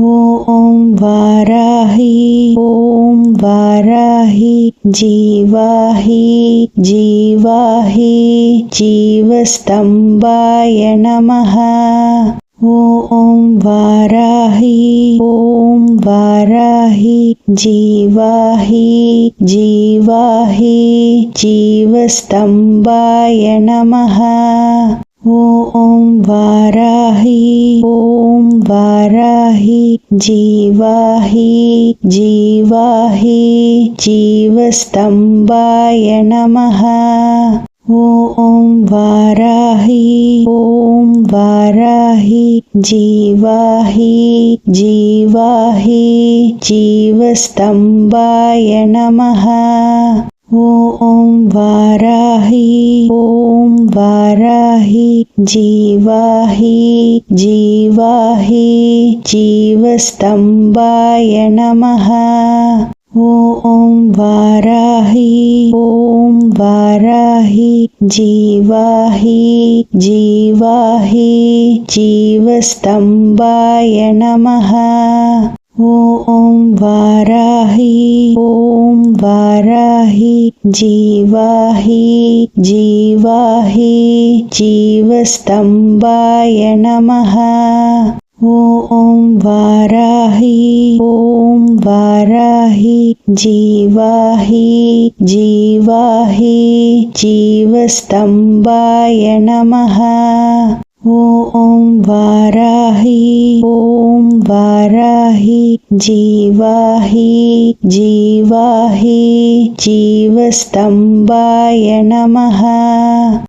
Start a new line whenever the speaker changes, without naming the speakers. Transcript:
ॐ वाराही ॐ वाराही जीवाही जीवाही जीवस्तंभाय नमः। ॐ वाराही ॐ वाराही जीवाही जीवाही जीवस्तंभाय नमः। ॐ वाराही ॐ वाराही जीवाही जीवाही जीवस्तंभाय नमः। ॐ वाराही ॐ वाराही जीवाही जीवाही जीवस्तंभाय नमः। ॐ वाराही ॐ वाराही जीवाही जीवाही जीवस्तंभाय नमः। ॐ वाराही ॐ वाराही जीवाही जीवाही जीवस्तंभाय नमः। ॐ वाराही ॐ वाराही जीवाही जीवाही जीवस्तंभाय नमः। ॐ वाराही ॐ वाराही जीवाही जीवाही जीवस्तंभाय नमः। ॐ वाराही ॐ वाराही जीवाही जीवाही जीवस्तंभाय नमः।